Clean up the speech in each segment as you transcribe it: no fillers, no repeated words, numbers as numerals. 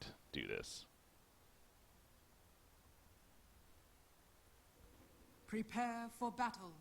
and do this. Prepare for battle.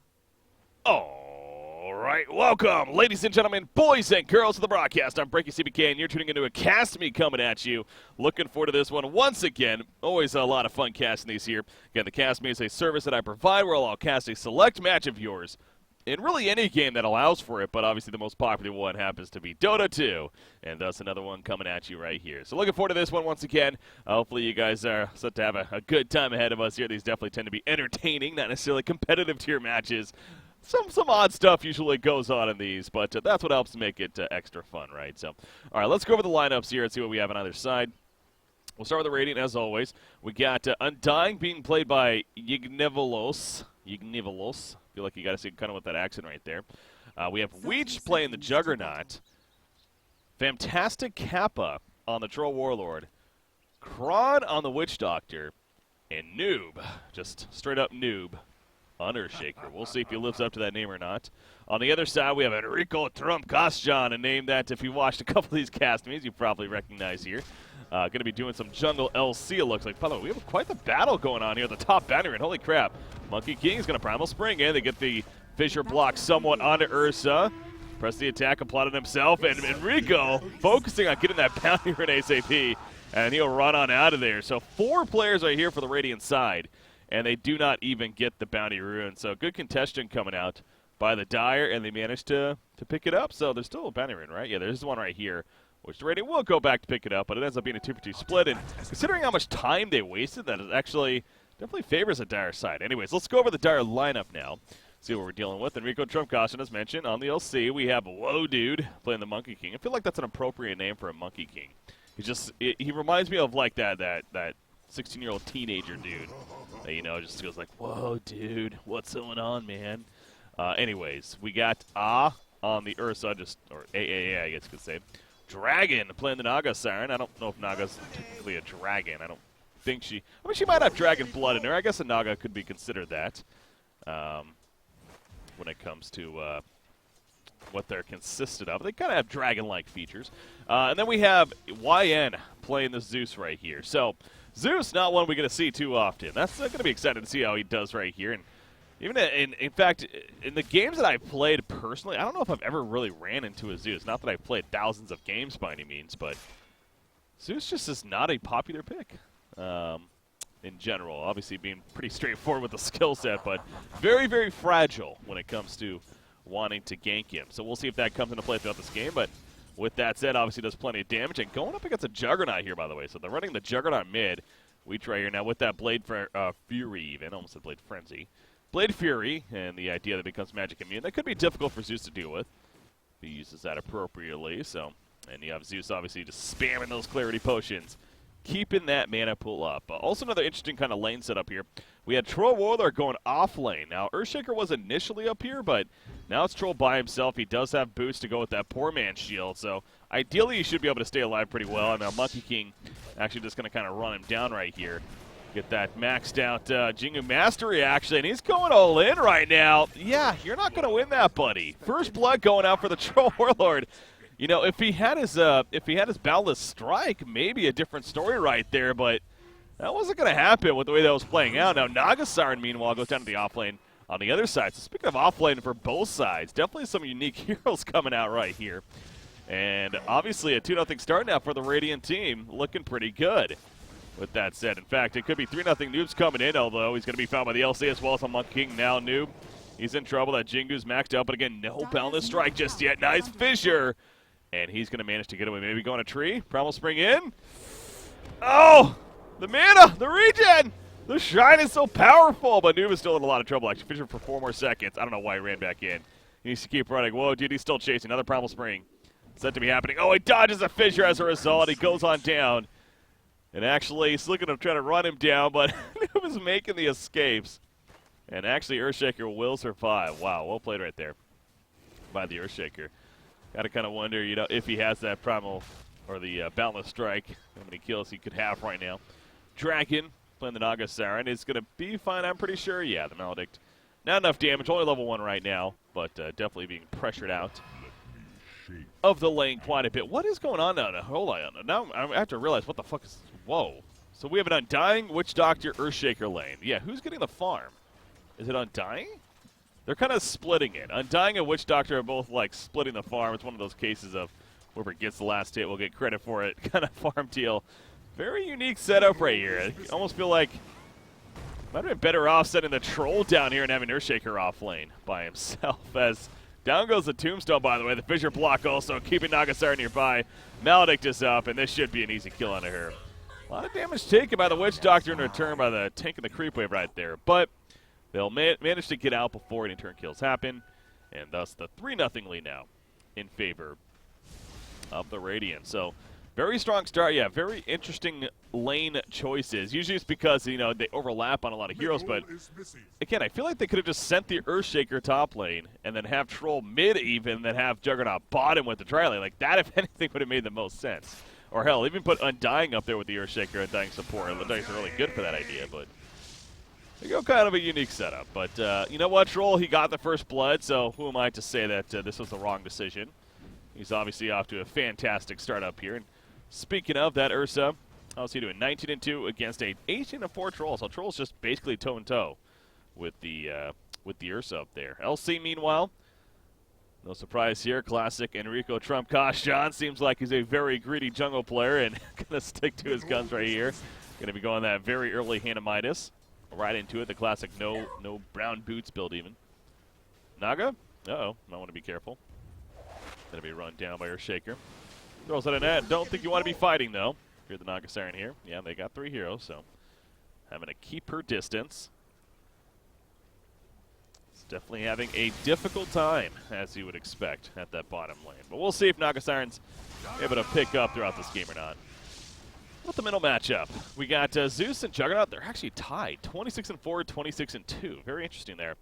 All right, welcome, ladies and gentlemen, boys and girls to the broadcast. I'm Breaky CBK, and you're tuning into a cast me coming at you. Looking forward to this one once again. Always a lot of fun casting these here. Again, the cast me is a service that I provide where I'll cast a select match of yours in really any game that allows for it, but obviously the most popular one happens to be Dota 2, and thus another one coming at you right here. So looking forward to this one once again. Hopefully you guys are set to have a good time ahead of us here. These definitely tend to be entertaining, not necessarily competitive tier matches. Some odd stuff usually goes on in these, but that's what helps make it extra fun, right? So, all right, let's go over the lineups here and see what we have on either side. We'll start with the Radiant, as always. We got Undying being played by Yignivelos. I feel like you got to see kind of with that accent right there. We have Weech playing the Juggernaut. Fantastic Kappa on the Troll Warlord. Kron on the Witch Doctor. And Noob, just straight up Noob, on Earthshaker. We'll see if he lives up to that name or not. On the other side, we have Enrico LC, a name that if you watched a couple of these cast me's, you probably recognize here. Going to be doing some Jungle LC, it looks like. By the way, we have quite the battle going on here at the top banner, and holy crap. Monkey King is going to Primal Spring in. They get the Fissure block somewhat onto Ursa. Press the attack, applied on himself, and Enrico focusing on getting that bounty rune ASAP, and he'll run on out of there. So 4 players are here for the Radiant side, and they do not even get the bounty rune. So good contention coming out by the Dire, and they managed to pick it up. So there's still a bounty rune, right? Yeah, there's one right here, which the Radiant will go back to pick it up, but it ends up being a 2-for-2 split. And considering how much time they wasted, that is actually definitely favors the Dire side. Anyways, let's go over the Dire lineup now. See what we're dealing with. Enrico LC, as mentioned. On the LC, we have Whoa Dude playing the Monkey King. I feel like that's an appropriate name for a Monkey King. He reminds me of like that 16-year-old teenager dude that, you know, just goes like, whoa, dude, what's going on, man? Anyways, we got on the Ursa, or AAA, I guess you could say. Dragon playing the Naga Siren. I don't know if Naga's technically a dragon. I don't think she might have dragon blood in her. I guess a Naga could be considered that when it comes to what they're consisted of. They kind of have dragon-like features. And then we have YN playing the Zeus right here. So Zeus, not one we're going to see too often. That's going to be exciting to see how he does right here. And even in fact, in the games that I've played personally, I don't know if I've ever really ran into a Zeus. Not that I've played thousands of games by any means, but Zeus just is not a popular pick in general. Obviously being pretty straightforward with the skill set, but very, very fragile when it comes to wanting to gank him. So we'll see if that comes into play throughout this game, but with that said, obviously does plenty of damage, and going up against a Juggernaut here, by the way. So they're running the Juggernaut mid. We try here now with that Blade Fury even. Almost said Blade Frenzy. Blade Fury, and the idea that it becomes magic immune. That could be difficult for Zeus to deal with. He uses that appropriately, so. And you have Zeus obviously just spamming those Clarity Potions, keeping that mana pool up. Also another interesting kind of lane setup here. We had Troll Warlord going off lane. Now, Earthshaker was initially up here, but now it's Troll by himself. He does have boost to go with that poor man's shield, so ideally he should be able to stay alive pretty well. And now Monkey King actually just going to kind of run him down right here. Get that maxed out Jingu Mastery action, and he's going all in right now. Yeah, you're not going to win that, buddy. First blood going out for the Troll Warlord. You know, if he had his Boundless Strike, maybe a different story right there, but that wasn't going to happen with the way that was playing out. Now, Naga Siren, meanwhile, goes down to the offlane on the other side. So speaking of offlane for both sides, definitely some unique heroes coming out right here. And obviously a 2-0 start now for the Radiant team, looking pretty good. With that said, in fact, it could be 3-0 Noob's coming in, although he's going to be found by the LC as well as on Monkey King now. Noob, he's in trouble. That Jingu's maxed out, but again, no Boundless Strike just yet. Nice Fissure. And he's going to manage to get away. Maybe going a tree. Primal Spring in. Oh! The mana! The regen! The shine is so powerful! But Noob is still in a lot of trouble, actually. Fissure for 4 more seconds. I don't know why he ran back in. He needs to keep running. Whoa, dude, he's still chasing. Another Primal Spring. Said to be happening. Oh, he dodges a Fissure as a result. He goes on down. And actually, he's looking to try to run him down, but Noob is making the escapes. And actually, Earthshaker will survive. Wow, well played right there by the Earthshaker. Got to kind of wonder, you know, if he has that Primal or the Boundless Strike, how many kills he could have right now. Dragon playing the Naga Siren is going to be fine, I'm pretty sure. Yeah, the Maledict. Not enough damage, only level 1 right now, but definitely being pressured out. of the lane quite a bit. What is going on now? Hold on. Now I have to realize what the fuck is. Whoa. So we have an Undying, Witch Doctor, Earthshaker lane. Yeah, who's getting the farm? Is it Undying? They're kind of splitting it. Undying and Witch Doctor are both like splitting the farm. It's one of those cases of whoever gets the last hit will get credit for it kind of farm deal. Very unique setup right here. I almost feel like might have been better off setting the Troll down here and having Earthshaker off lane by himself. As down goes the Tombstone, by the way. The Fissure block also keeping Nagasar nearby. Maledict is up, and this should be an easy kill onto her. A lot of damage taken by the Witch Doctor in return by the tank and the creep wave right there. But they'll manage to get out before any turn kills happen. And thus the 3-0 lead now in favor of the Radiant. So very strong start. Yeah, very interesting lane choices. Usually it's because, you know, they overlap on a lot of heroes, but again, I feel like they could have just sent the Earthshaker top lane and then have Troll mid even, then have Juggernaut bottom with the tri-lane. Like that, if anything, would have made the most sense. Or hell, even put Undying up there with the Earthshaker, Undying support. Undying's really good for that idea, but they go kind of a unique setup. But you know what, Troll, he got the first blood, so who am I to say that this was the wrong decision? He's obviously off to a fantastic start up here. And speaking of that, Ursa, how's he doing? 19-2 against a 18-4 Troll. So Troll's just basically toe-and-toe with the Ursa up there. LC, meanwhile, no surprise here. Classic Enrico Trump John seems like he's a very greedy jungle player and gonna stick to his guns right here. Gonna be going that very early Hanamitis. Right into it. The classic no brown boots build even. Naga? Uh-oh. Might want to be careful. Gonna be run down by Earthshaker. Throws out a net. Don't think you want to be fighting, though. If you're the Naga Siren here. Yeah, they got 3 heroes, so having to keep her distance. It's definitely having a difficult time, as you would expect, at that bottom lane. But we'll see if Naga Siren's able to pick up throughout this game or not. What's the middle matchup? We got Zeus and Juggernaut. They're actually tied. 26-4, 26-2. Very interesting there.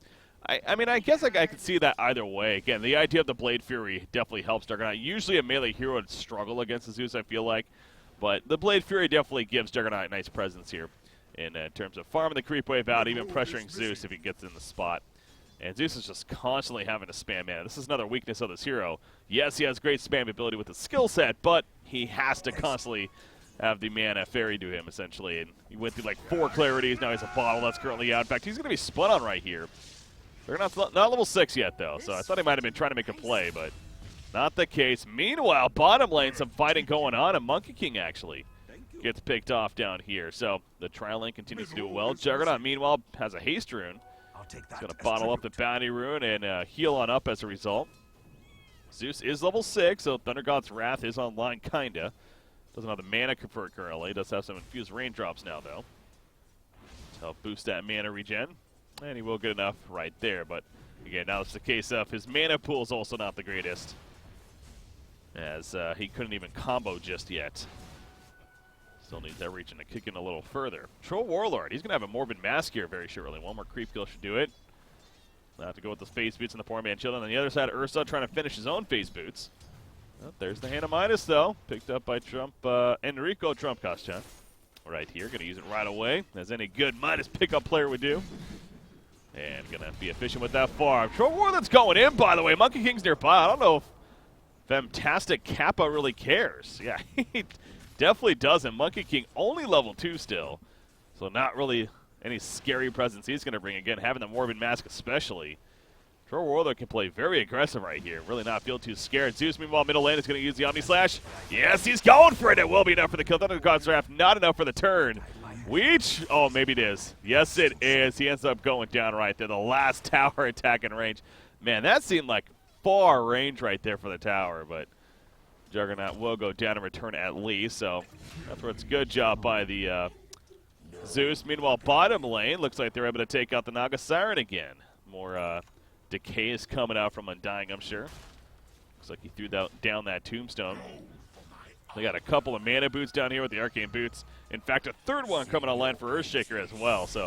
I mean, I guess I could see that either way. Again, the idea of the Blade Fury definitely helps Juggernaut. Usually a melee hero would struggle against the Zeus, I feel like. But the Blade Fury definitely gives Juggernaut a nice presence here in terms of farming the creep wave out, even pressuring Zeus if he gets in the spot. And Zeus is just constantly having to spam mana. This is another weakness of this hero. Yes, he has great spam ability with his skill set, but he has to constantly have the mana ferry to him, essentially. And he went through like 4 clarities. Now he's a bottle that's currently out. In fact, he's going to be spun on right here. They're not level 6 yet, though, so I thought he might have been trying to make a play, but not the case. Meanwhile, bottom lane, some fighting going on, and Monkey King actually gets picked off down here. So the tri-lane continues to do well. Juggernaut, meanwhile, has a haste rune. He's going to bottle up the bounty rune and heal on up as a result. Zeus is level 6, so Thunder God's Wrath is online, kinda. Doesn't have the mana for it currently. Does have some infused raindrops now, though, to help boost that mana regen. And he will get enough right there. But, again, now it's the case of his mana pool is also not the greatest, as he couldn't even combo just yet. Still needs that region to kick in a little further. Troll Warlord, he's going to have a Morbid Mask here very shortly. One more creep kill should do it. Now have to go with the phase boots and the 4-man shield. On the other side, Ursa trying to finish his own phase boots. Oh, there's the Hanamitis, though. Picked up by Enrico Trump John. Right here, going to use it right away, as any good Midas pickup player would do. And going to be efficient with that farm. Troll Warlord's going in, by the way. Monkey King's nearby. I don't know if Fantastic Kappa really cares. Yeah, he definitely doesn't. Monkey King only level 2 still. So not really any scary presence he's going to bring. Again, having the Morbid Mask especially. Troll Warlord can play very aggressive right here. Really not feel too scared. Zeus, meanwhile, middle lane is going to use the Omni Slash. Yes, he's going for it. It will be enough for the kill. Thunder God's Wrath, not enough for the turn. Weech? Oh, maybe it is. Yes, it is. He ends up going down right there. The last tower attack in range. Man, that seemed like far range right there for the tower, but Juggernaut will go down and return at least, so that's where it's a good job by the Zeus. Meanwhile, bottom lane, looks like they're able to take out the Naga Siren again. More decay is coming out from Undying, I'm sure. Looks like he threw down that tombstone. They got a couple of mana boots down here with the arcane boots. In fact, a third one coming online for Earthshaker as well. So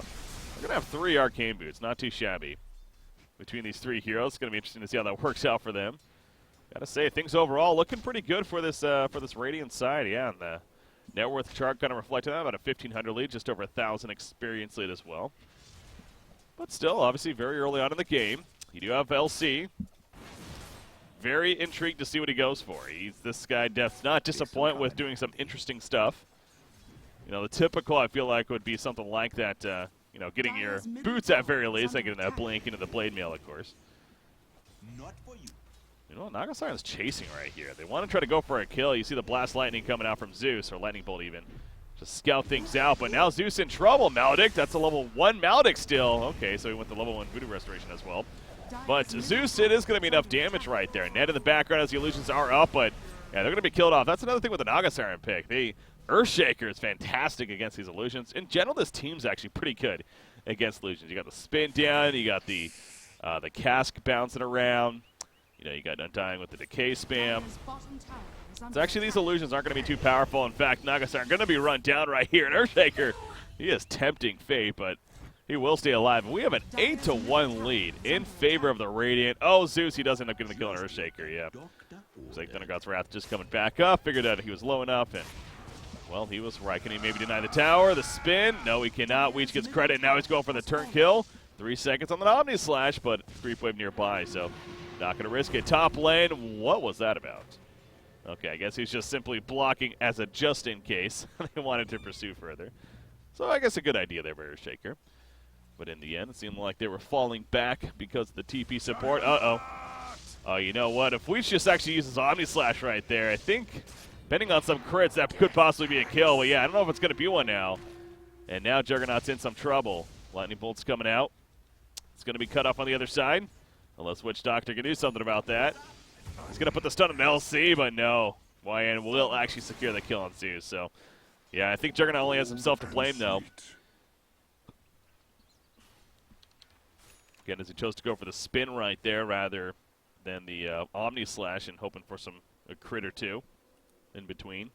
we're going to have 3 arcane boots. Not too shabby between these 3 heroes. It's going to be interesting to see how that works out for them. Got to say, things overall looking pretty good for this Radiant side. Yeah, and the net worth chart kind of reflecting that. About a 1,500 lead, just over 1,000 experience lead as well. But still, obviously, very early on in the game. You do have LC. very intrigued to see what he goes for. This guy does not disappoint with doing some interesting stuff. You know, the typical, I feel like, would be something like that, you know, getting your boots at very least, like getting that blink into the blade mail, of course. Not for you. You know, Nagasiren's chasing right here. They want to try to go for a kill. You see the Blast Lightning coming out from Zeus, or Lightning Bolt even. Just scout things out, but now Zeus in trouble. Maledict, that's a level 1 Maledict still. Okay, so he went to level 1 Voodoo Restoration as well. But Zeus, it is going to be enough damage right there. Ned in the background as the illusions are up, but yeah, they're going to be killed off. That's another thing with the Nagasiren pick. Earthshaker is fantastic against these illusions. In general, this team's actually pretty good against illusions. You got the spin down, you got the cask bouncing around. You know, you got Undying with the decay spam. So actually, these illusions aren't going to be too powerful. In fact, Nagasiren going to be run down right here. And Earthshaker, he is tempting fate, but he will stay alive. We have an 8-1 lead in favor of the Radiant. Oh, Zeus, he does end up getting the kill on Earthshaker, yeah. Looks like Thundergod's Wrath just coming back up. Figured out he was low enough, and, well, he was right. Can he maybe deny the tower? The spin? No, he cannot. Weech gets credit. Now he's going for the turn kill. 3 seconds on the Omni Slash, but Brief Wave nearby, so not going to risk it. Top lane, what was that about? Okay, I guess he's just simply blocking as a just in case they wanted to pursue further. So I guess a good idea there for Earthshaker. But in the end, it seemed like they were falling back because of the TP support. Uh-oh. Oh, you know what? If Weech just actually uses Omni Slash right there, I think, depending on some crits, that could possibly be a kill. But yeah, I don't know if it's going to be one now. And now Juggernaut's in some trouble. Lightning Bolt's coming out. It's going to be cut off on the other side. Unless Witch Doctor can do something about that. He's going to put the stun on LC, but no. YN will actually secure the kill on Zeus. So, yeah, I think Juggernaut only has himself to blame, though. Again, as he chose to go for the spin right there rather than the Omni Slash and hoping for a crit or two in between.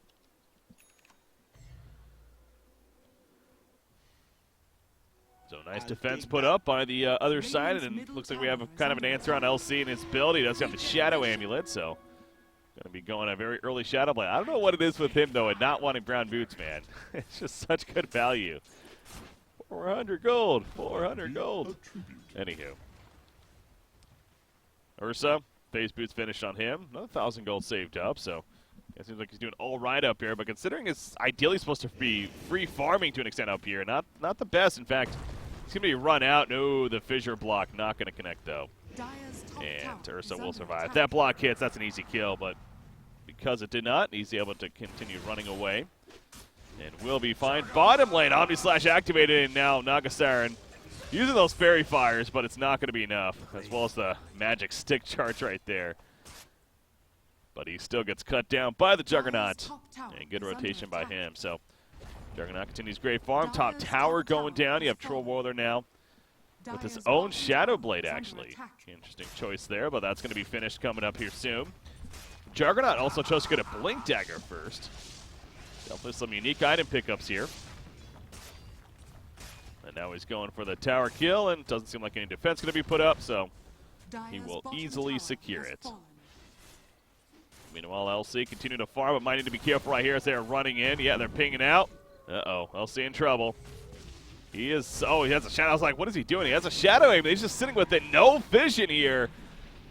So nice defense put up by the other side, and it looks like we have kind of an answer on LC in his build. He does have the Shadow Amulet, so going to be going a very early Shadow Blade. I don't know what it is with him, though, and not wanting brown boots, man. It's just such good value. 400 gold, 400 gold. Anywho. Ursa, phase boots finished on him. Another 1,000 gold saved up, so it seems like he's doing all right up here. But considering it's ideally supposed to be free farming to an extent up here, not the best. In fact, he's going to be run out. No, the fissure block not going to connect, though. And Ursa will survive. If that block hits, that's an easy kill, but because it did not, he's able to continue running away. And will be fine. Bottom lane, Omni Slash activated, and now Nagasiren using those fairy fires, but it's not going to be enough, as well as the magic stick charge right there. But he still gets cut down by the Juggernaut, and good rotation by him. So Juggernaut continues great farm. Top tower going down. You have Troll Warrior now with his own Shadow Blade, actually. Interesting choice there, but that's going to be finished coming up here soon. Juggernaut also chose to get a Blink Dagger first. Definitely some unique item pickups here. And now he's going for the tower kill, and doesn't seem like any defense going to be put up, so he will easily secure it. Meanwhile, LC continue to farm, but might need to be careful right here as they're running in. Yeah, they're pinging out. Uh-oh, LC in trouble. He is, oh, he has a shadow. I was like, what is he doing? He has a shadow aim, but he's just sitting with it. No vision here.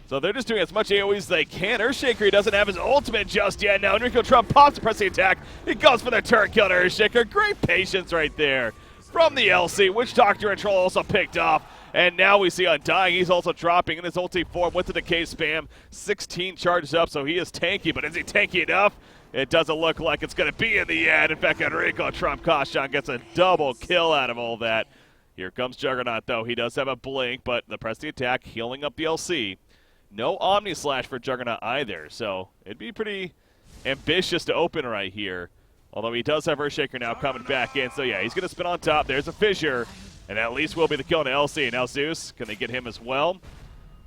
So they're just doing as much AoE as they can. Earthshaker, he doesn't have his ultimate just yet. Now Enrico Trump pops to press the attack. He goes for the turret kill to Earthshaker. Great patience right there from the LC. Witch Doctor and Troll also picked off. And now we see Undying. He's also dropping in his ulti form with the decay spam. 16 charges up, so he is tanky. But is he tanky enough? It doesn't look like it's going to be in the end. In fact, Enrico Trump Kashan gets a double kill out of all that. Here comes Juggernaut, though. He does have a blink, but the press the attack, healing up the LC. No Omni Slash for Juggernaut either, so it'd be pretty ambitious to open right here. Although he does have Earthshaker now coming back in, so yeah, he's going to spin on top. There's a fissure, and at least will be the kill on LC. Now Zeus, can they get him as well?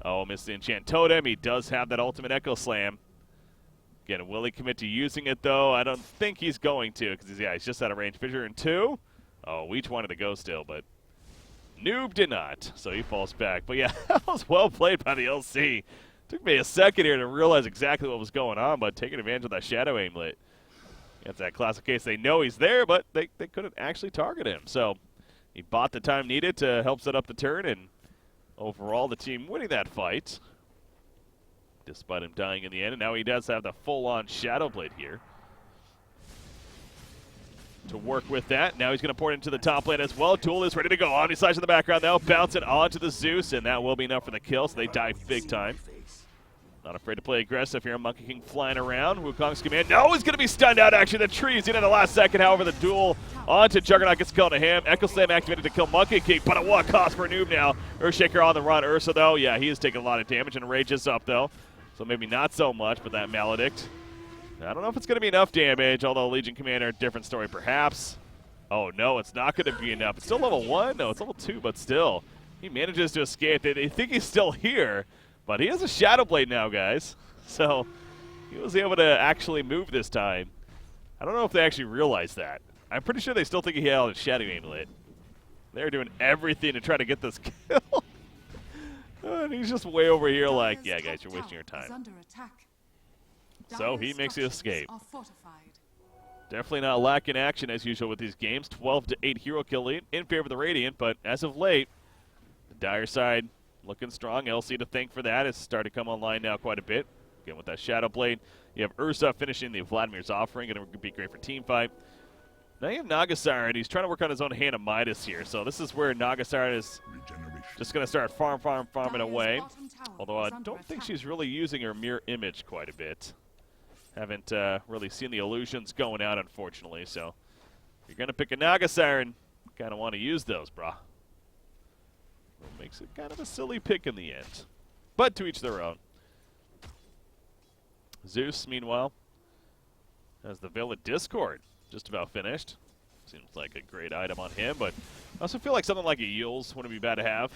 Oh, missed the Enchant Totem. He does have that ultimate Echo Slam. Again, will he commit to using it, though? I don't think he's going to, because he's just out of range. Fissure in 2. Oh, each wanted to go still, but Noob did not, so he falls back. But yeah, that was well played by the LC. Took me a second here to realize exactly what was going on, but taking advantage of that Shadow Aimlet. It's that classic case. They know he's there, but they couldn't actually target him. So he bought the time needed to help set up the turn, and overall the team winning that fight. despite him dying in the end. And now he does have the full-on Shadow Blade here to work with that. Now he's going to port into the top lane as well. Duel is ready to go. Omnislash in the background now. Bounce it onto the Zeus, and that will be enough for the kill, so they die big time. Not afraid to play aggressive here. Monkey King flying around. Wukong's command. No, he's going to be stunned out, actually. The tree's in at the last second. However, the duel onto Juggernaut gets killed to him. Echo Slam activated to kill Monkey King, but at what cost for Noob now? Earthshaker on the run. Ursa, though, yeah, he is taking a lot of damage, and Rage is up, though. So maybe not so much, but that Maledict. I don't know if it's going to be enough damage, although Legion Commander, different story perhaps. Oh, no, it's not going to be enough. It's still level 1? No, it's level 2, but still. He manages to escape. They think he's still here, but he has a Shadow Blade now, guys. So he was able to actually move this time. I don't know if they actually realize that. I'm pretty sure they still think he held a Shadow Amulet. They're doing everything to try to get this kill. And he's just way over here like, yeah, guys, you're wasting your time. So he makes the escape. Definitely not lacking action as usual with these games. 12-8 hero kill lead in favor of the Radiant, but as of late, the Dire side looking strong. LC to thank for that. It's started to come online now quite a bit. Again, with that Shadow Blade. You have Ursa finishing the Vladimir's Offering. Going to be great for team fight. Now you have Nagasar, and he's trying to work on his own Hand of Midas here. So this is where Nagasar is just going to start farming away. Although I don't think she's really using her mirror image quite a bit. Haven't really seen the illusions going out, unfortunately. So if you're going to pick a Nagasar, and kind of want to use those, brah. It makes it kind of a silly pick in the end. But to each their own. Zeus, meanwhile, has the Veil of Discord just about finished. Seems like a great item on him, but I also feel like something like a Eels wouldn't be bad to have.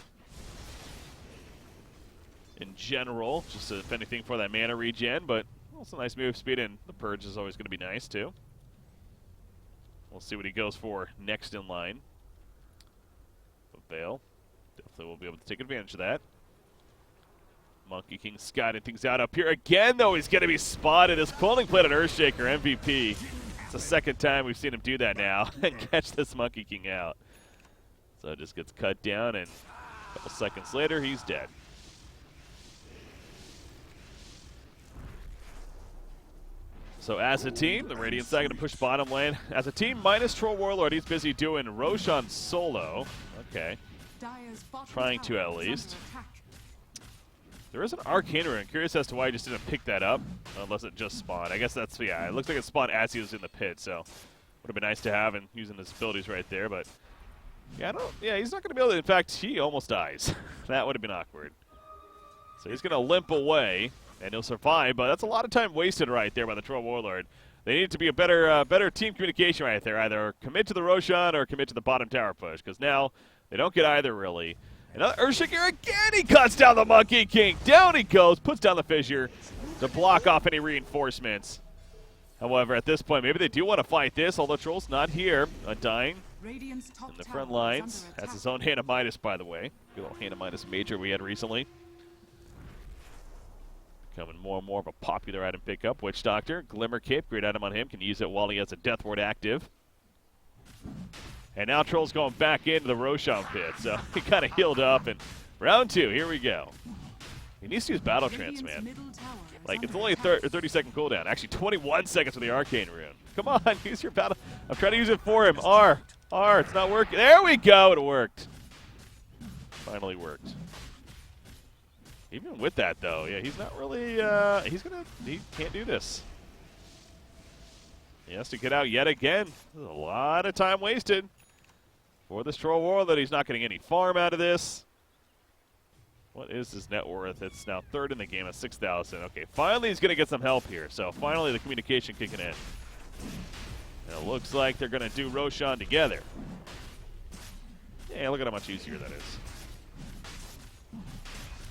In general, just if anything for that mana regen, but also nice move speed, and the Purge is always going to be nice, too. We'll see what he goes for next in line. But Veil, definitely will be able to take advantage of that. Monkey King scouting things out up here again, though. He's going to be spotted. His cloning plate on Earthshaker, MVP. It's the second time we've seen him do that now and catch this Monkey King out. So it just gets cut down, and a couple seconds later, he's dead. So as a team, the Radiant's not going to push bottom lane. As a team, minus Troll Warlord, he's busy doing Roshan solo. Okay. Trying to, at least. There is an Arcane Rune. Curious as to why he just didn't pick that up, unless it just spawned. I guess that's, yeah, it looks like it spawned as he was in the pit, so would have been nice to have and using his abilities right there, but yeah, he's not going to be able to, in fact, he almost dies. That would have been awkward. So he's going to limp away, and he'll survive, but that's a lot of time wasted right there by the Troll Warlord. They need to be a better team communication right there. Either commit to the Roshan or commit to the bottom tower push, because now they don't get either, really. Another Earthshaker again, he cuts down the Monkey King. Down he goes, puts down the Fissure to block off any reinforcements. However, at this point, maybe they do want to fight this, although Troll's not here. Undying in the front lines. Has his own Hand of Midas, by the way. Good little Hand of Midas Major we had recently. Becoming more and more of a popular item pickup. Witch Doctor, Glimmer Cape, great item on him. Can use it while he has a Death Ward active. And now Troll's going back into the Roshan pit, so he kind of healed up. And round 2, here we go. He needs to use Battle Trance, man. Like, it's only a 30-second cooldown. Actually, 21 seconds with the Arcane Rune. Come on, use your battle. I'm trying to use it for him. R, it's not working. There we go, it worked. Finally worked. Even with that, though, yeah, he's not really, he can't do this. He has to get out yet again. There's a lot of time wasted for this Troll Warlord. He's not getting any farm out of this. What is his net worth? It's now 3rd in the game at 6,000. Okay, finally he's going to get some help here. So finally the communication kicking in. And it looks like they're going to do Roshan together. Yeah, look at how much easier that is.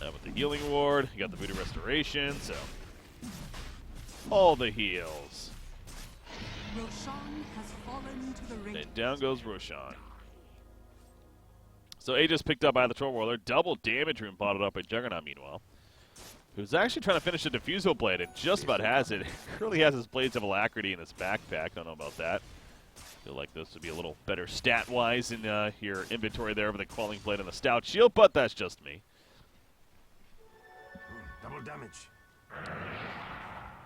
Now with the Healing Ward, you got the Voodoo Restoration, so all the heals. Roshan has fallen to the ring. And down goes Roshan. So Aegis picked up by the Troll Warlord. Double damage rune bottled up by Juggernaut, meanwhile. Who's actually trying to finish a Diffusal Blade and just about has it. Curly has his Blades of Alacrity in his backpack. Don't know about that. Feel like this would be a little better stat-wise in your inventory there with the Quelling Blade and the Stout Shield, but that's just me. Double damage.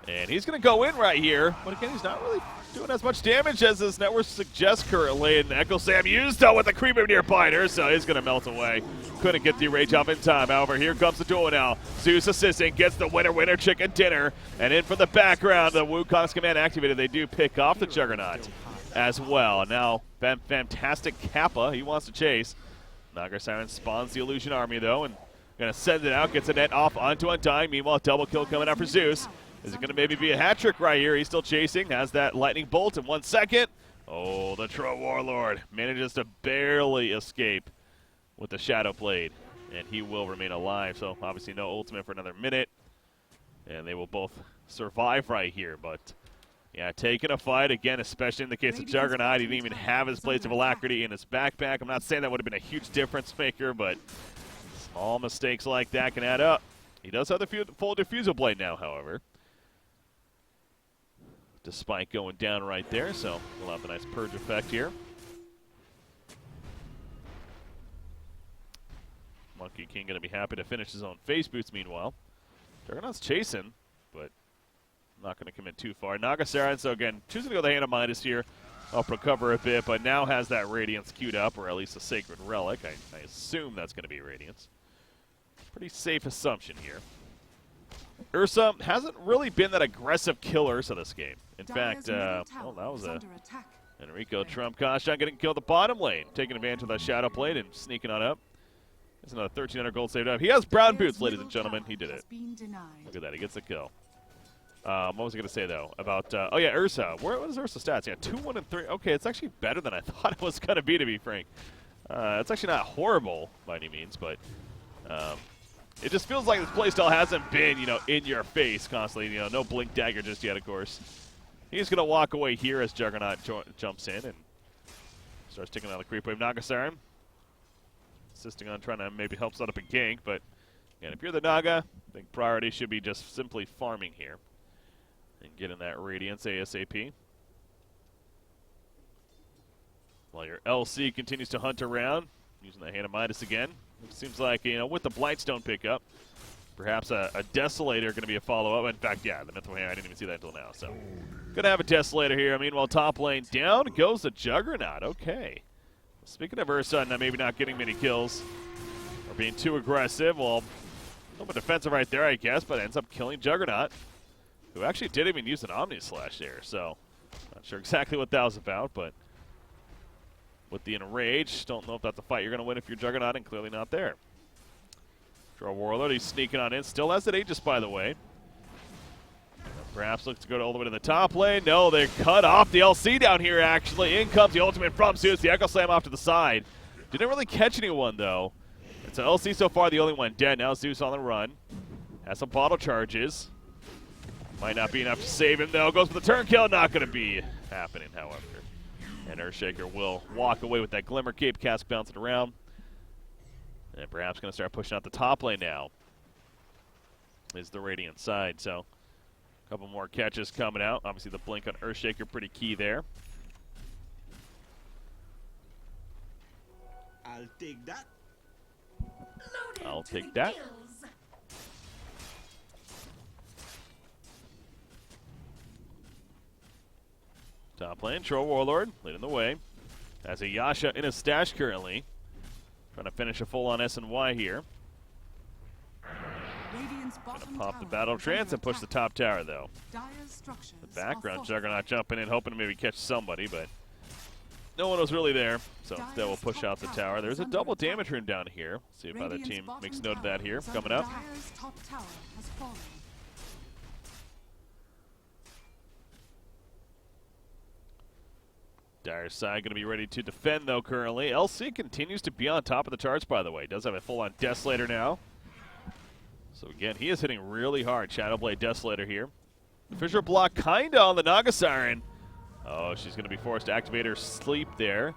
And he's going to go in right here, but again, he's not really doing as much damage as his network suggests currently. And Echo Sam used though with the creep of nearby, so he's going to melt away. Couldn't get the rage off in time. However, here comes the duel now. Zeus assisting, gets the winner chicken dinner. And in from the background, the Wukong's command activated. They do pick off the Juggernaut as well. Now, fantastic Kappa, he wants to chase. Naga Siren spawns the Illusion Army though, and going to send it out, gets a net off onto Undying. Meanwhile, double kill coming out for Zeus. Is it going to maybe be a hat trick right here? He's still chasing, has that lightning bolt in 1 second. Oh, the Troll Warlord manages to barely escape with the Shadow Blade, and he will remain alive. So obviously no ultimate for another minute, and they will both survive right here. But yeah, taking a fight again, especially in the case of Juggernaut. He didn't even have his Blades of Alacrity in his backpack. I'm not saying that would have been a huge difference maker, but small mistakes like that can add up. He does have the full Diffusal Blade now, however, despite going down right there, so we'll have the nice purge effect here. Monkey King going to be happy to finish his own face boots meanwhile. Juggernaut's chasing, but not going to commit too far. Naga Siren, so again, choosing to go the Hand of Midas here. Help recover a bit, but now has that Radiance queued up, or at least a Sacred Relic. I assume that's going to be Radiance. Pretty safe assumption here. Ursa hasn't really been that aggressive kill Ursa this game. In fact, well, that was a Enrico Trump Kashan getting killed the bottom lane, taking advantage of that Shadow Blade and sneaking on up. There's another 1,300 gold saved up. He has brown boots, ladies and gentlemen. He did it. Look at that. He gets the kill. What was I going to say, though? About, oh, yeah, Ursa. What is Ursa's stats? Yeah, 2, 1, and 3. Okay, it's actually better than I thought it was going to be frank. It's actually not horrible by any means, but it just feels like this playstyle hasn't been, in your face constantly. No blink dagger just yet, of course. He's going to walk away here as Juggernaut jumps in and starts taking out the creep wave. Naga Siren insisting on trying to maybe help set up a gank, but again, if you're the Naga, I think priority should be just simply farming here and getting that Radiance ASAP. While your LC continues to hunt around, using the Hand of Midas again. It seems like, with the Blightstone pickup, perhaps a Desolator going to be a follow-up. In fact, yeah, the Mythical Hand, I didn't even see that until now. So, going to have a Desolator here. Meanwhile, top lane down goes the Juggernaut. Okay. Speaking of Ursa maybe not getting many kills or being too aggressive, well, a little bit defensive right there, I guess, but ends up killing Juggernaut, who actually didn't even use an Omni Slash there. So, not sure exactly what that was about, but with the Enrage, don't know if that's a fight you're going to win if you're Juggernaut, and clearly not there. Draw Warlord, he's sneaking on in. Still has that Aegis, by the way. Perhaps looks to go all the way to the top lane. No, they cut off the LC down here, actually. In comes the ultimate from Zeus. The Echo Slam off to the side. Didn't really catch anyone, though. It's an LC so far, the only one dead. Now Zeus on the run. Has some bottle charges. Might not be enough to save him, though. Goes for the turn kill. Not going to be happening, however. And Earthshaker will walk away with that Glimmer Cape cask bouncing around. And perhaps going to start pushing out the top lane now. Is the Radiant side. So, a couple more catches coming out. Obviously, the blink on Earthshaker pretty key there. I'll take that. I'll take that. Top lane, Troll Warlord leading the way. Has a Yasha in his stash currently. Trying to finish a full-on S&Y here. Gonna pop the Battle Trance and push the top tower, though. The background Juggernaut jumping in, hoping to maybe catch somebody, but no one was really there. So instead we'll push out the tower. There's a double damage rune down here. See if other team makes note of that here. Coming up. Dire's side going to be ready to defend, though, currently. LC continues to be on top of the charts, by the way. Does have a full-on Desolator now. So, again, he is hitting really hard. Shadowblade Desolator here. The Fissure block kind of on the Naga Siren. Oh, she's going to be forced to activate her sleep there.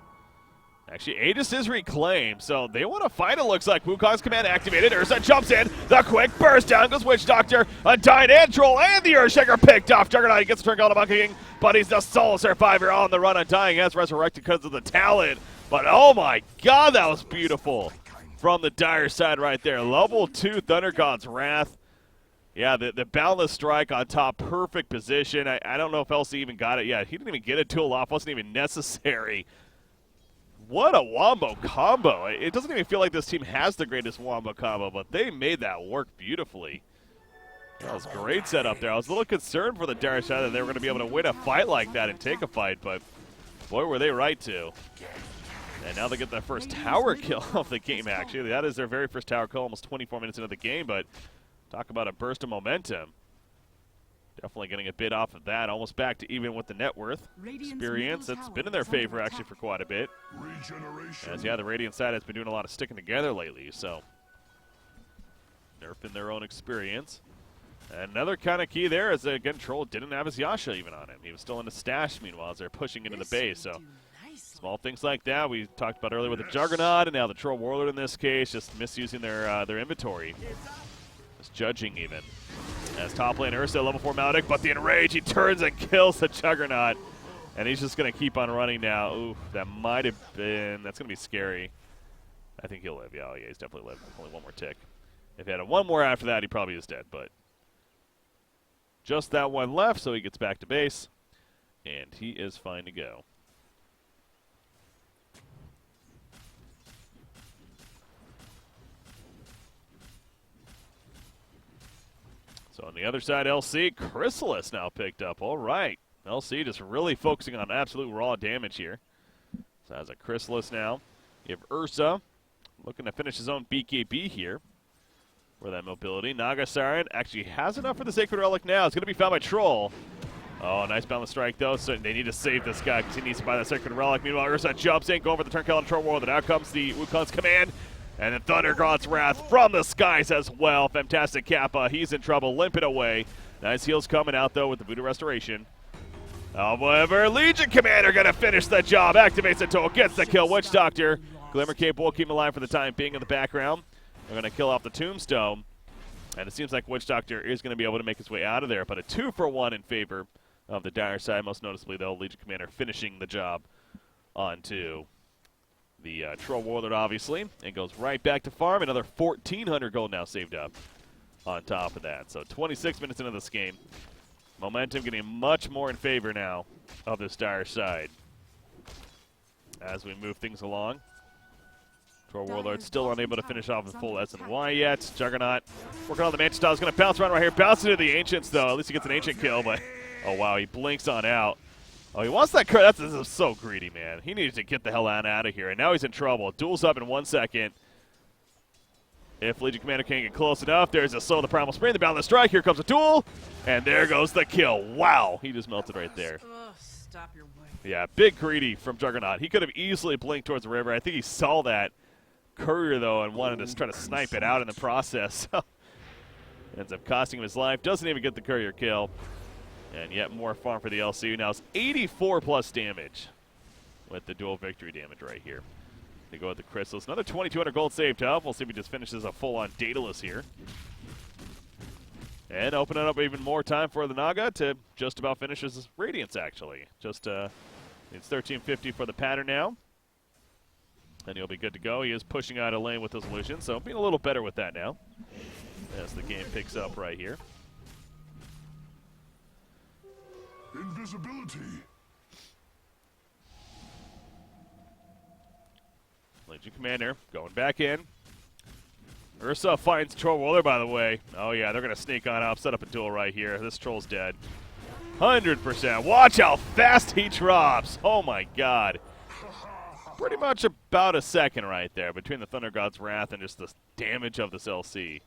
Actually, Aegis is reclaimed, so they want to fight, it looks like. Wukong's command activated. Ursa jumps in. The quick burst down goes Witch Doctor. Undying and Troll and the Earthshaker picked off. Juggernaut gets the turn call to Monkey King, but he's the sole survivor on the run. Undying has resurrected because of the talent. But oh my god, that was beautiful from the Dire side right there. Level 2 Thunder God's Wrath. Yeah, the boundless strike on top, perfect position. I don't know if LC even got it yet. He didn't even get a duel off, wasn't even necessary. What a wombo combo. It doesn't even feel like this team has the greatest wombo combo, but they made that work beautifully. That was a great setup there. I was a little concerned for the Dire side that they were going to be able to win a fight like that and take a fight, but boy, were they right to. And now they get their first tower kill of the game, actually. That is their very first tower kill, almost 24 minutes into the game, but talk about a burst of momentum. Definitely getting a bit off of that, almost back to even with the net worth. Experience, it's been in their favor, actually, for quite a bit. As, yeah, the Radiant side has been doing a lot of sticking together lately, so nerfing their own experience. And another kind of key there is, again, Troll didn't have his Yasha even on him. He was still in the stash, meanwhile, as they're pushing into the base. So small things like that we talked about earlier with the Juggernaut, and now the Troll Warlord in this case, just misusing their inventory. Just judging even. As top lane Ursa, level 4 Maledict, but the Enrage, he turns and kills the Juggernaut. And he's just going to keep on running now. Ooh, that might have been, that's going to be scary. I think he'll live. Yeah, oh, yeah, he's definitely lived. Only one more tick. If he had one more after that, he probably is dead, but just that one left, so he gets back to base, and he is fine to go. So on the other side, LC, Chrysalis now picked up. All right. LC just really focusing on absolute raw damage here. So has a Chrysalis now. You have Ursa looking to finish his own BKB here for that mobility. Naga Siren actually has enough for the Sacred Relic now. It's going to be found by Troll. Oh, nice balance strike, though. So they need to save this guy because he needs to buy that Sacred Relic. Meanwhile, Ursa jumps in, going for the turn kill on Troll Warlord. Out comes the Wukong's command. And then Thunder God's Wrath from the skies as well. Fantastic Kappa. He's in trouble. Limping away. Nice heals coming out, though, with the Voodoo Restoration. However, Legion Commander going to finish the job. Activates the tool. Gets the kill. Witch Doctor. Glimmer Cape will keep him alive for the time being in the background. They're going to kill off the Tombstone. And it seems like Witch Doctor is going to be able to make his way out of there. But a 2-for-1 in favor of the Dire side. Most noticeably, though, Legion Commander finishing the job onto the Troll Warlord, obviously. And goes right back to farm. Another 1,400 gold now saved up on top of that. So 26 minutes into this game. Momentum getting much more in favor now of this Dire side as we move things along. Troll Warlord still unable to finish off with full S&Y yet. Juggernaut working on the Mansion style. He's going to bounce around right here. Bounce into the Ancients, though. At least he gets an Ancient kill, but oh, wow, he blinks on out. Oh, he wants that crit. That's so greedy, man. He needs to get the hell out of here, and now he's in trouble. Duels up in 1 second. If Legion Commander can't get close enough, there's a Soul of the Primal Spring, the Boundless Strike. Here comes a duel, and there goes the kill. Wow, he just melted right there. Stop your way. Yeah, big greedy from Juggernaut. He could have easily blinked towards the river. I think he saw that courier, though, and wanted to try to snipe it out in the process. Ends up costing him his life. Doesn't even get the courier kill. And yet more farm for the LC. Now it's 84 plus damage with the dual victory damage right here. They go with the Crystals. Another 2,200 gold saved up. We'll see if he just finishes a full-on Daedalus here. And opening up even more time for the Naga to just about finish his Radiance, actually. Just it's 1350 for the pattern now. And he'll be good to go. He is pushing out a lane with his illusion, so being a little better with that now as the game picks up right here. Invisibility. Legion Commander going back in. Ursa finds Troll Warlord, by the way. Oh, yeah, they're going to sneak on up, set up a duel right here. This Troll's dead. 100%. Watch how fast he drops. Oh, my God. Pretty much about a second right there between the Thunder God's Wrath and just the damage of this LC.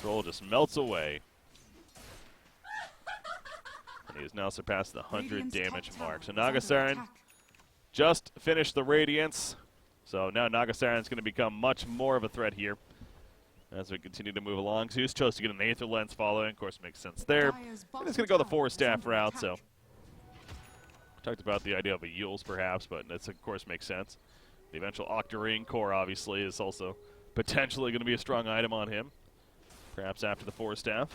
Troll just melts away. And he has now surpassed the 100 damage mark. So Naga Siren just finished the Radiance. So now Naga Siren's going to become much more of a threat here as we continue to move along. Zeus chose to get an Aether Lens following. Of course, makes sense there. And he's going to go the Forest Staff route, so talked about the idea of a Yules, perhaps, but that, of course, makes sense. The eventual Octarine Core, obviously, is also potentially going to be a strong item on him, perhaps after the Forest Staff.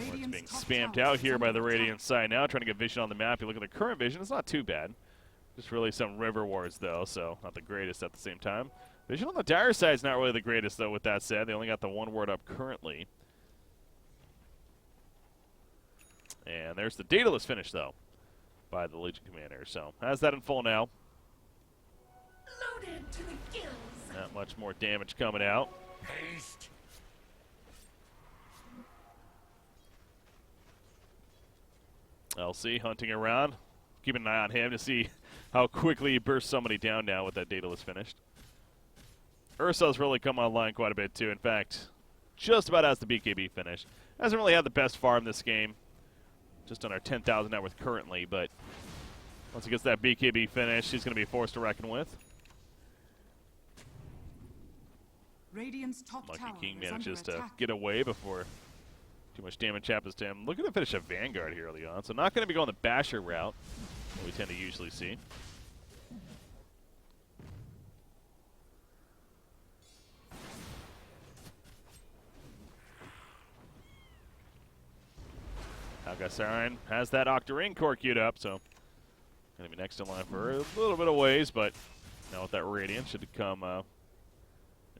It's being spammed out here by the Radiant side now, trying to get vision on the map. You look at the current vision, it's not too bad. Just really some river wards, though, so not the greatest at the same time. Vision on the dire side is not really the greatest, though, with that said. They only got the one ward up currently. And there's the dataless finish, though, by the Legion Commander. So, has that in full now. Loaded to the gills. Not much more damage coming out. Haste. LC hunting around. Keeping an eye on him to see how quickly he bursts somebody down now with that dataless finished. Ursa's really come online quite a bit, too. In fact, just about has the BKB finish. Hasn't really had the best farm this game. Just under 10,000 net worth currently, but once he gets that BKB finish, he's going to be forced to reckon with. Radiant's top Monkey tower King is manages under to attack. get away before too much damage happens to him. Looking to finish a Vanguard here early on, so not going to be going the Basher route that we tend to usually see. Algasarin has that Octarine core queued up, so going to be next in line for a little bit of ways, but now with that Radiant should come on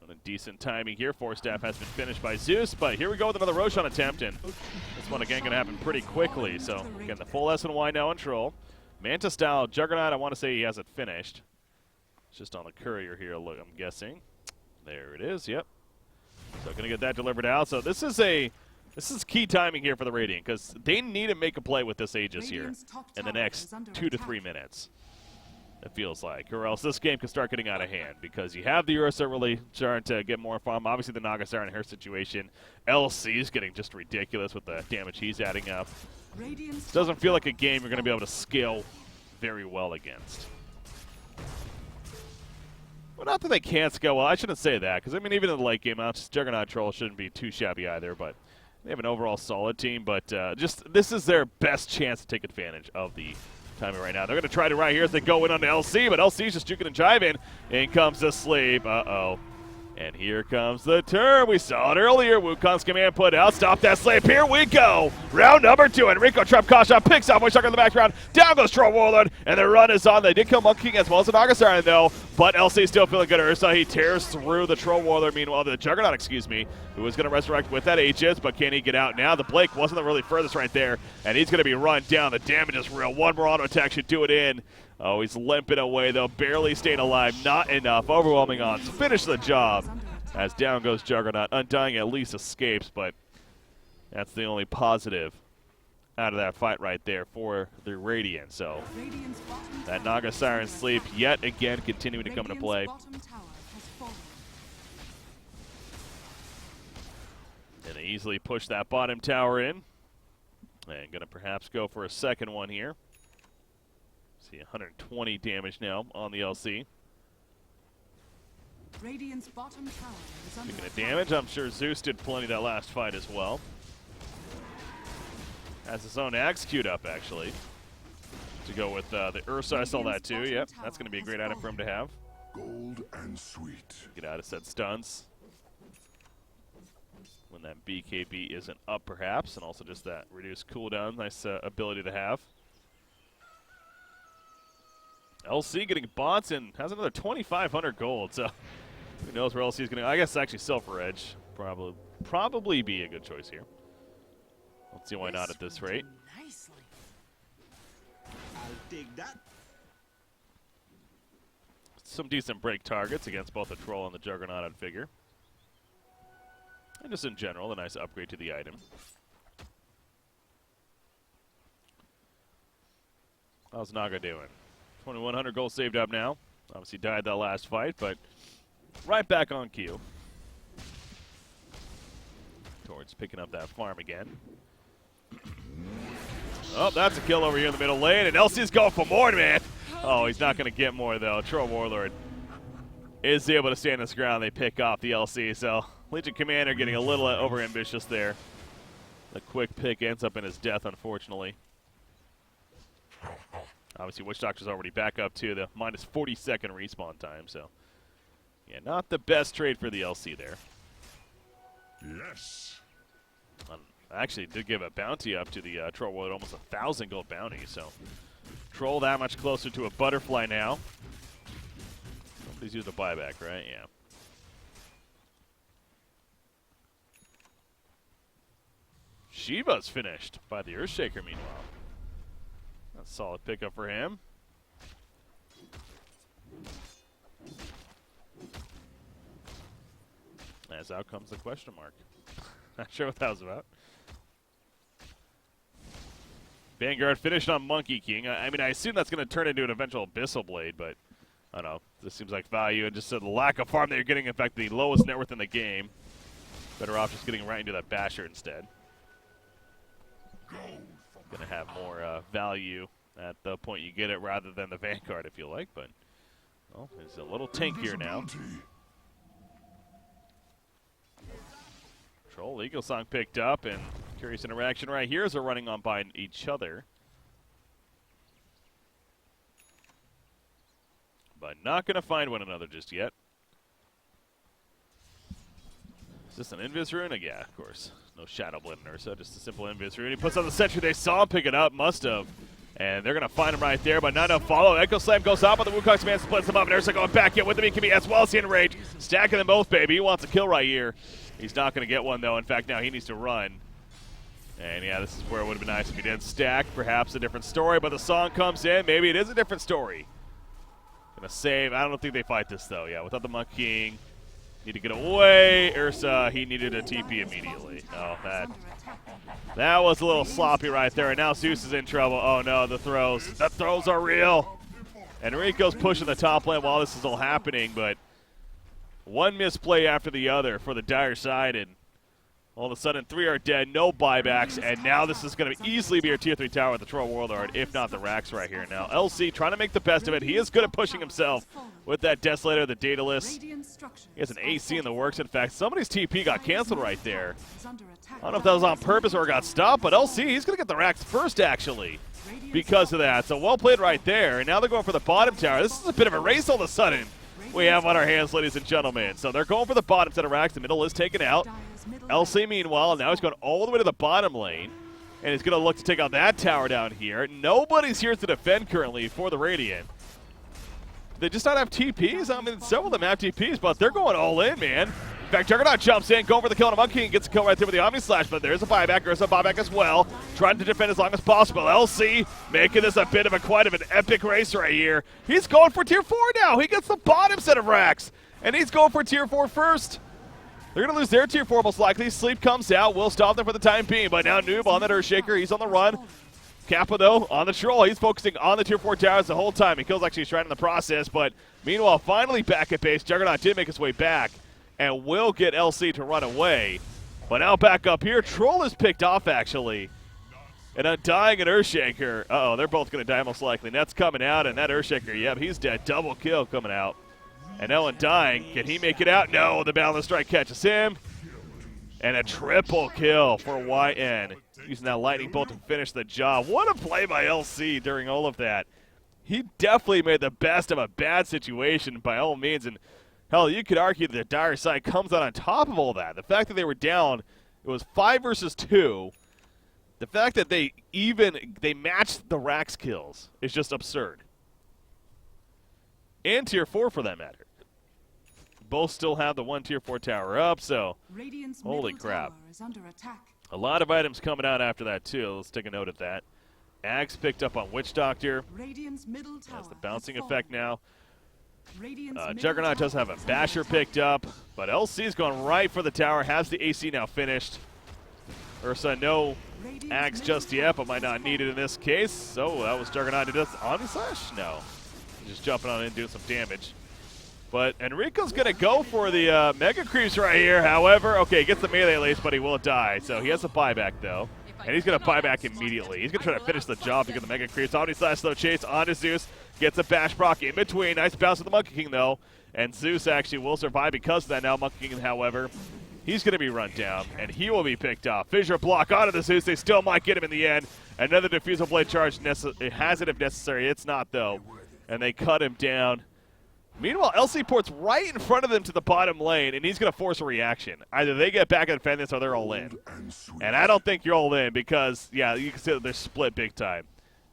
a decent timing here. Force Staff has been finished by Zeus, but here we go with another Roshan attempt, and this one again going to happen pretty quickly. So again, the full S&Y now in Troll. Manta style Juggernaut, I want to say he hasn't finished. It's just on the courier here, look, I'm guessing. There it is, yep. So going to get that delivered out. So this is key timing here for the Radiant, because they need to make a play with this Aegis here Radiant's top in the tower next is under 2 to attack. 3 minutes. It feels like, or else this game could start getting out of hand, because you have the Ursa really starting to get more farm. Obviously, the Nagasar in her situation. LC is getting just ridiculous with the damage he's adding up. Radiant's Doesn't top feel like a tower game has you're going to be able fallen. to scale very well against. Well, not that they can't scale well. I shouldn't say that, because I mean, even in the late game, Juggernaut Troll shouldn't be too shabby either. But they have an overall solid team. But just this is their best chance to take advantage of the timing right now. They're going to try to right here as they go in on LC, but LC's just juking and jiving. In comes the sleep. Uh-oh. And here comes the turn. We saw it earlier. Wukong's command put out. Stop that sleep. Here we go. Round number 2. Enrico Kasha picks up Wishak in the background. Down goes Troll Warlord, and the run is on. They did kill Monkey King as well as the Nagasaran, though. But LC still feeling good. Ursa, he tears through the Troll Warlord. Meanwhile, the Juggernaut, who was going to resurrect with that Aegis, but can he get out now? The Blake wasn't the really furthest right there, and he's going to be run down. The damage is real. One more auto attack should do it in. Oh, he's limping away, though. Barely staying alive. Not enough. Overwhelming odds. Finish the job. As down goes Juggernaut. Undying at least escapes, but that's the only positive out of that fight right there for the Radiant. So Radiant's bottom that tower Naga is Siren under sleep attack. yet again continuing to come into Radiant's play. bottom tower has fallen. And they easily push that bottom tower in. And going to perhaps go for a second one here. See 120 damage now on the LC. Radiant's bottom tower is under Speaking of attack. damage, I'm sure Zeus did plenty that last fight as well. Has his own axe queued up, actually. To go with the Ursa, I saw that too. Yep, that's going to be a great item for him to have. Gold and sweet. Get out of set stuns. When that BKB isn't up, perhaps. And also just that reduced cooldown. Nice ability to have. LC getting bots and has another 2,500 gold. So who knows where LC is going to go. I guess actually Silver Edge probably be a good choice here. Let's see why not at this rate. Nicely. I'll take that. Some decent break targets against both the Troll and the Juggernaut, I'd figure. And just in general, a nice upgrade to the item. How's Naga doing? 2,100 gold saved up now. Obviously died that last fight, but right back on cue. Towards picking up that farm again. Oh, that's a kill over here in the middle lane, and LC's going for more, man. Oh, he's not going to get more, though. Troll Warlord is able to stand his ground. They pick off the LC, so Legion Commander getting a little over-ambitious there. The quick pick ends up in his death, unfortunately. Obviously, Witch Doctor's already back up to the minus 40-second respawn time, so yeah, not the best trade for the LC there. Yes. Actually, did give a bounty up to the Troll Warlord, almost 1,000 gold bounty, so Troll that much closer to a butterfly now. Nobody's used a buyback, right? Yeah. Shiva's finished by the Earthshaker, meanwhile. That's a solid pickup for him. As out comes the question mark. Not sure what that was about. Vanguard finished on Monkey King. I mean, I assume that's going to turn into an eventual Abyssal Blade, but I don't know. This seems like value, and just the lack of farm that you're getting, in fact, the lowest net worth in the game. Better off just getting right into that Basher instead. Going to have more value at the point you get it rather than the Vanguard, if you like, but well, it's a little tankier now. Troll Eagle Song picked up, and curious interaction right here as they're running on by each other. But not going to find one another just yet. Is this an Invis Rune? Yeah, of course. No Shadow Blade in Ursa, just a simple Invis Rune. He puts on the sentry. They saw him pick it up, must have. And they're going to find him right there, but not enough follow. Echo Slam goes out, but the Wukong's man splits him up, and Ursa going back in with him. He can be as well as he in range. Stacking them both, baby. He wants a kill right here. He's not going to get one, though. In fact, now he needs to run. And, yeah, this is where it would have been nice if he didn't stack. Perhaps a different story, but the song comes in. Maybe it is a different story. Going to save. I don't think they fight this, though. Yeah, without the Monk King. Need to get away. Ursa, he needed a TP immediately. Oh, that was a little sloppy right there. And now Zeus is in trouble. Oh, no, the throws. The throws are real. Enrico's pushing the top lane while this is all happening, but one misplay after the other for the dire side, and all of a sudden 3 are dead, no buybacks, and now this is going to easily be our tier 3 tower with the Troll Warlord, if not the Rax right here. Now LC trying to make the best of it. He is good at pushing himself with that Desolator, the Daedalus. He has an AC in the works. In fact, somebody's TP got canceled right there. I don't know if that was on purpose or got stopped, but LC, he's going to get the Rax first, actually, because of that. So well played right there, and now they're going for the bottom tower. This is a bit of a race all of a sudden we have on our hands, ladies and gentlemen. So they're going for the bottom set of Rax. The middle is taken out. LC, meanwhile, now he's going all the way to the bottom lane, and he's going to look to take out that tower down here. Nobody's here to defend currently for the Radiant. They just not have TPs? I mean, several of them have TPs, but they're going all in, man. In fact, Juggernaut jumps in, going for the kill on a Monkey and gets a kill right there with the Omni Slash, but there's a buyback. There's a buyback as well, trying to defend as long as possible. LC making this a bit of quite of an epic race right here. He's going for tier 4 now. He gets the bottom set of Rax, and he's going for tier 4 first. They're going to lose their tier 4 most likely. Sleep comes out. Will stop them for the time being, but now Noob on that Earthshaker. He's on the run. Kappa, though, on the Troll. He's focusing on the tier 4 towers the whole time. He kills actually Shrine in the process, but meanwhile, finally back at base. Juggernaut did make his way back and will get LC to run away. But now back up here. Troll is picked off, actually. And Undying and Earthshaker. Uh-oh, they're both going to die most likely. Net's coming out, and that Earthshaker, yep, he's dead. Double kill coming out. And now Undying, can he make it out? No, the Balance Strike catches him. And a triple kill for YN. Using that Lightning Bolt to finish the job. What a play by LC during all of that. He definitely made the best of a bad situation by all means. And hell, you could argue that the dire side comes out on top of all that. The fact that they were down, it was 5 versus 2. The fact that they matched the Rax kills is just absurd. And tier 4 for that matter. Both still have the 1 tier 4 tower up, so holy crap. A lot of items coming out after that too. Let's take a note of that. Axe picked up on Witch Doctor. That's the bouncing effect now. Juggernaut does have a Basher picked up, but LC's going right for the tower. Has the AC now finished. Ursa, no Axe just yet, but might not need it in this case. So that was Juggernaut. Did this Omni Slash? No. Just jumping on in and doing some damage. But Enrico's going to go for the Mega Creeps right here. However, okay, gets the melee at least, but he will die. So he has a buyback, though. And he's going to buy back immediately. He's going to try to finish the job to get the Mega Creeps. Omni Slash, though, chase onto Zeus. Gets a Bash Proc in between. Nice bounce with the Monkey King, though. And Zeus actually will survive because of that now. Monkey King, however, he's going to be run down, and he will be picked off. Fissure block onto the Zeus. They still might get him in the end. Another Diffusal Blade charge. It has it if necessary. It's not, though. And they cut him down. Meanwhile, LC ports right in front of them to the bottom lane, and he's going to force a reaction. Either they get back and defend this, or they're all in. And I don't think you're all in because, yeah, you can see that they're split big time.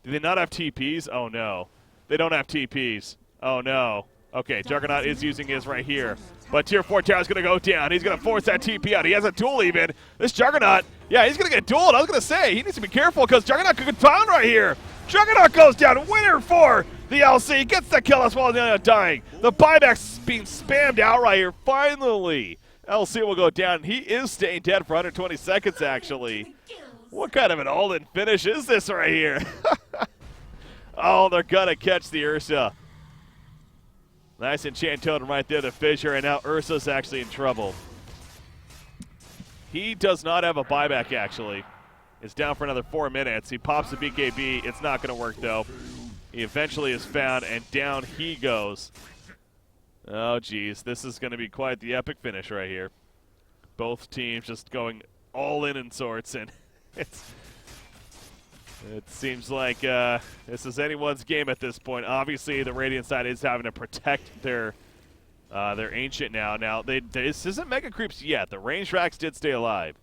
Do they not have TPs? Oh, no. They don't have TPs. Oh, no. Okay, Juggernaut is using his right here. But Tier 4 tower is going to go down. He's going to force that TP out. He has a duel even. This Juggernaut, yeah, he's going to get dueled. I was going to say, he needs to be careful because Juggernaut could get found right here. Juggernaut goes down. Winner for the LC. Gets the kill as well as dying. The buyback's being spammed out right here. Finally, LC will go down. He is staying dead for 120 seconds, actually. What kind of an all-in finish is this right here? Oh, they're going to catch the Ursa. Nice enchant totem right there, the Fissure, and now Ursa's actually in trouble. He does not have a buyback, actually. It's down for another 4 minutes. He pops the BKB. It's not going to work, though. He eventually is found, and down he goes. Oh, geez. This is going to be quite the epic finish right here. Both teams just going all in sorts, and it seems like this is anyone's game at this point. Obviously, the Radiant side is having to protect their Ancient now. Now, this isn't Mega Creeps yet. The ranged racks did stay alive.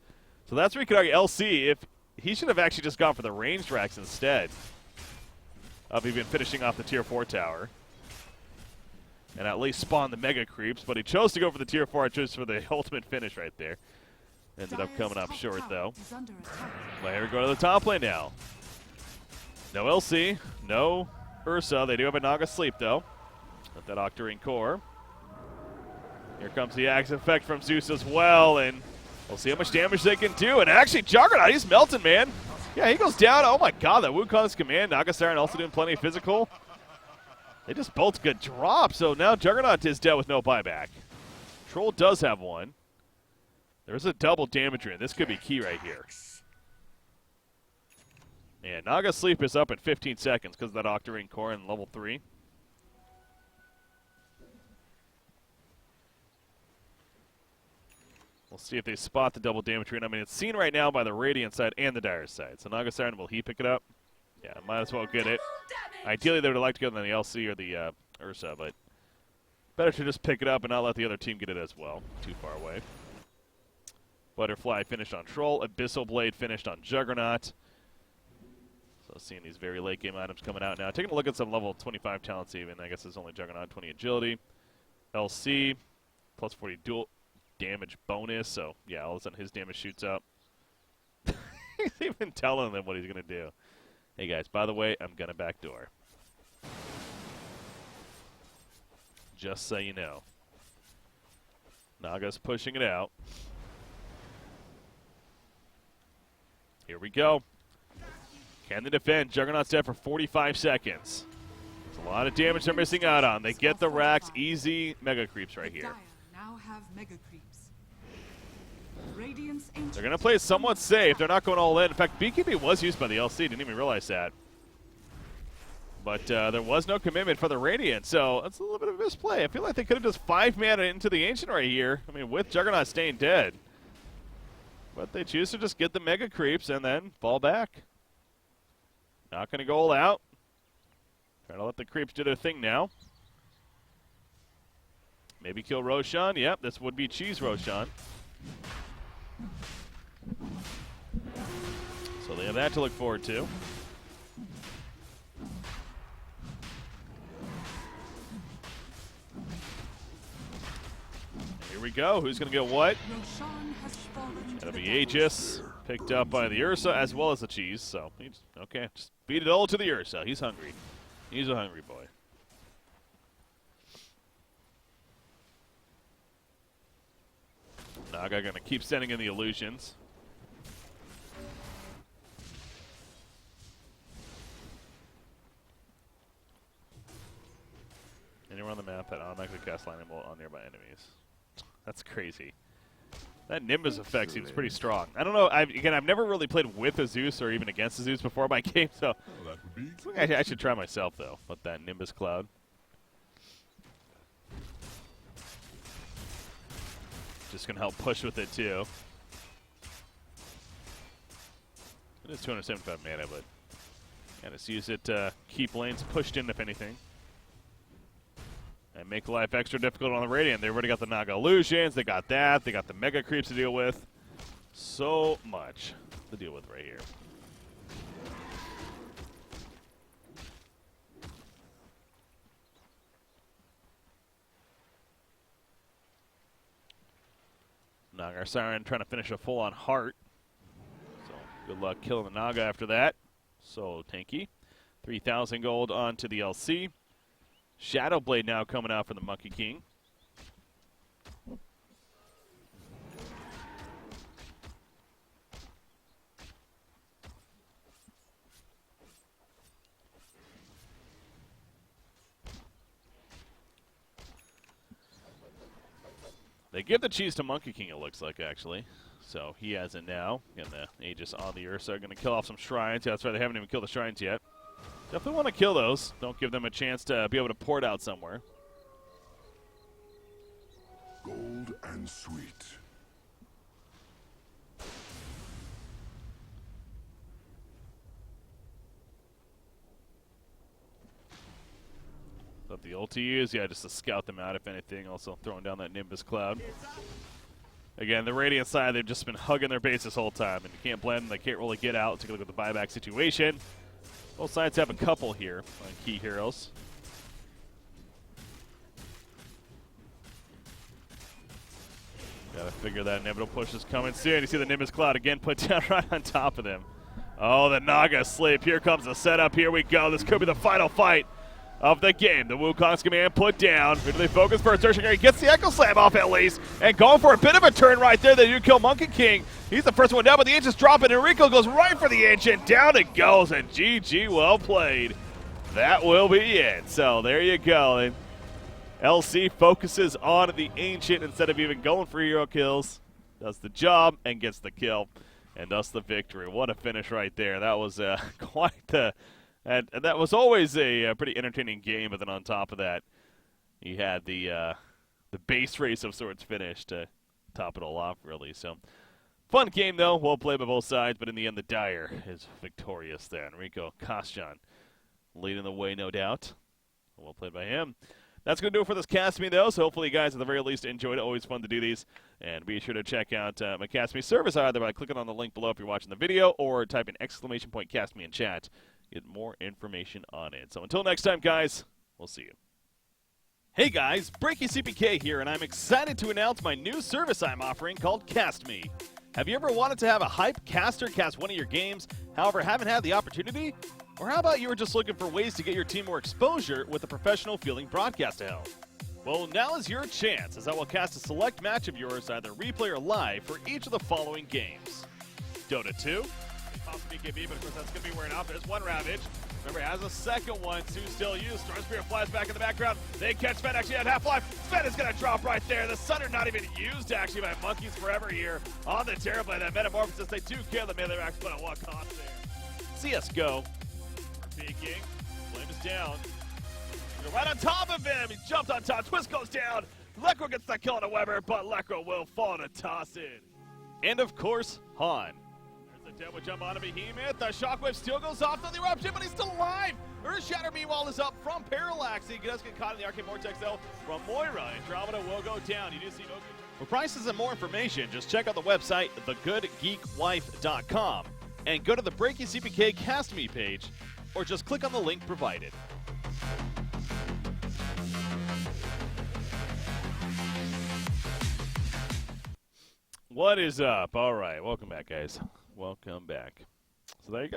So that's where you could argue LC, if he should have actually just gone for the ranged racks instead of even finishing off the Tier 4 tower. And at least spawn the Mega Creeps, but he chose to go for the Tier 4 just for the ultimate finish right there. Ended up coming up short, though. But here we go to the top lane now. No LC, no Ursa. They do have a Naga Sleep, though. With that Octarine Core. Here comes the Axe effect from Zeus as well, and we'll see how much damage they can do. And actually, Juggernaut, he's melting, man. Yeah, he goes down. Oh, my God, that Wukong's command. Naga Siren also doing plenty of physical. They just both good drop, so now Juggernaut is dead with no buyback. Troll does have one. There's a double damage rune. This could be key right here. And Naga Sleep is up in 15 seconds because of that Octarine Core in level 3. We'll see if they spot the double damage rune. I mean, it's seen right now by the Radiant side and the Dire side. So Naga Siren, will he pick it up? Yeah, might as well get it. Ideally, they would like to go on the LC or the Ursa, but better to just pick it up and not let the other team get it as well. Too far away. Butterfly finished on Troll. Abyssal Blade finished on Juggernaut. So seeing these very late game items coming out now. Taking a look at some level 25 talents even. I guess it's only Juggernaut, 20 agility. LC, plus 40 dual damage bonus. So, yeah, all of a sudden his damage shoots up. He's even telling them what he's going to do. Hey, guys, by the way, I'm going to backdoor. Just so you know. Naga's pushing it out. Here we go. Can they defend? Juggernaut's dead for 45 seconds. There's a lot of damage they're missing out on. They get the racks. Easy Mega Creeps right here. Dire now have Mega Creeps. Radiant's They're going to play it somewhat safe. They're not going all in. In fact, BKB was used by the LC. Didn't even realize that. But there was no commitment for the Radiant, so that's a little bit of a misplay. I feel like they could have just 5-mana into the Ancient right here. I mean, with Juggernaut staying dead. But they choose to just get the Mega Creeps and then fall back. Not going to go all out. Trying to let the Creeps do their thing now. Maybe kill Roshan. Yep, this would be Cheese Roshan. So they have that to look forward to. Here we go. Who's going to get what? Roshan has fallen to That'll the be devil's Aegis, picked up by the Ursa as well as the Cheese. So, okay, just feed it all to the Ursa. He's hungry. He's a hungry boy. Naga going to keep sending in the illusions. Anywhere on the map that automatically cast lightning bolt on nearby enemies. That's crazy. That Nimbus effect seems pretty strong. I don't know. I've never really played with a Zeus or even against a Zeus before my game, so I should try myself, though, with that Nimbus Cloud. Just going to help push with it, too. It is 275 mana, but just use it to keep lanes pushed in, if anything. And make life extra difficult on the Radiant. They already got the Naga Illusions. They got that. They got the Mega Creeps to deal with. So much to deal with right here. Naga Siren trying to finish a full-on heart. So good luck killing the Naga after that. So tanky. 3,000 gold onto the LC. Shadow Blade now coming out for the Monkey King. They give the cheese to Monkey King, it looks like, actually. So he has it now. And the Aegis on the Ursa are going to kill off some shrines. Yeah, that's right, they haven't even killed the shrines yet. Definitely want to kill those. Don't give them a chance to be able to port out somewhere. Gold and sweet. But the ulti is, yeah, just to scout them out, if anything. Also throwing down that Nimbus Cloud. Again, the Radiant side, they've just been hugging their base this whole time, and you can't blame them. They can't really get out. Take a look at the buyback situation. Both sides have a couple here on key heroes. Gotta figure that inevitable push is coming soon. You see the Nimbus Cloud again put down right on top of them. Oh, the Naga sleep. Here comes the setup. Here we go. This could be the final fight of the game. The Wukong's command put down. Who do they focus first? He gets the Echo Slam off at least. And going for a bit of a turn right there. They do kill Monkey King. He's the first one down, but the Ancient's dropping. Enrico goes right for the Ancient. Down it goes, and GG, well played. That will be it. So there you go. And LC focuses on the Ancient instead of even going for hero kills. Does the job and gets the kill. And thus the victory. What a finish right there. That was quite the... And that was always a pretty entertaining game, but then on top of that, you had the base race of sorts finish to top it all off, really. So, fun game, though. Well played by both sides, but in the end, the Dire is victorious there. Enrico Kostjan leading the way, no doubt. Well played by him. That's going to do it for this Cast Me, though, so hopefully you guys, at the very least, enjoyed it. Always fun to do these. And be sure to check out my Cast Me service either by clicking on the link below if you're watching the video, or type in ! Cast Me in chat. Get more information on it. So until next time, guys, we'll see you. Hey guys, Breaky CPK here, and I'm excited to announce my new service I'm offering called Cast Me. Have you ever wanted to have a hype caster cast one of your games, however haven't had the opportunity? Or how about you were just looking for ways to get your team more exposure with a professional feeling broadcast to help? Well, now is your chance, as I will cast a select match of yours, either replay or live, for each of the following games. Dota 2. BKB, but of course that's going to be wearing off. There's one Ravage. Remember, he has a second one. Two still used. Storm Spirit flies back in the background. They catch Sven actually at half-life. Sven is going to drop right there. The Sunder not even used, actually, by Monkeys Forever here on the Terrorblade. That Metamorphosis, they do kill the melee max, but at what cost there? CSGO. Peeking. Flame is down. They're right on top of him. He jumped on top. Twist goes down. Lekro gets that kill on a Weber, but Lekro will fall to toss it. And, of course, Han. Dead would jump on a Behemoth. The Shockwave still goes off to the Eruption, but he's still alive. Earth Shatter, meanwhile, is up from Parallax. He does get caught in the Arcane Vortex, though, from Moira. Andromeda will go down. You do see no... For prices and more information, just check out the website, thegoodgeekwife.com, and go to the Breaky CPK Cast Me page, or just click on the link provided. What is up? All right, welcome back, guys. Welcome back. So there you go.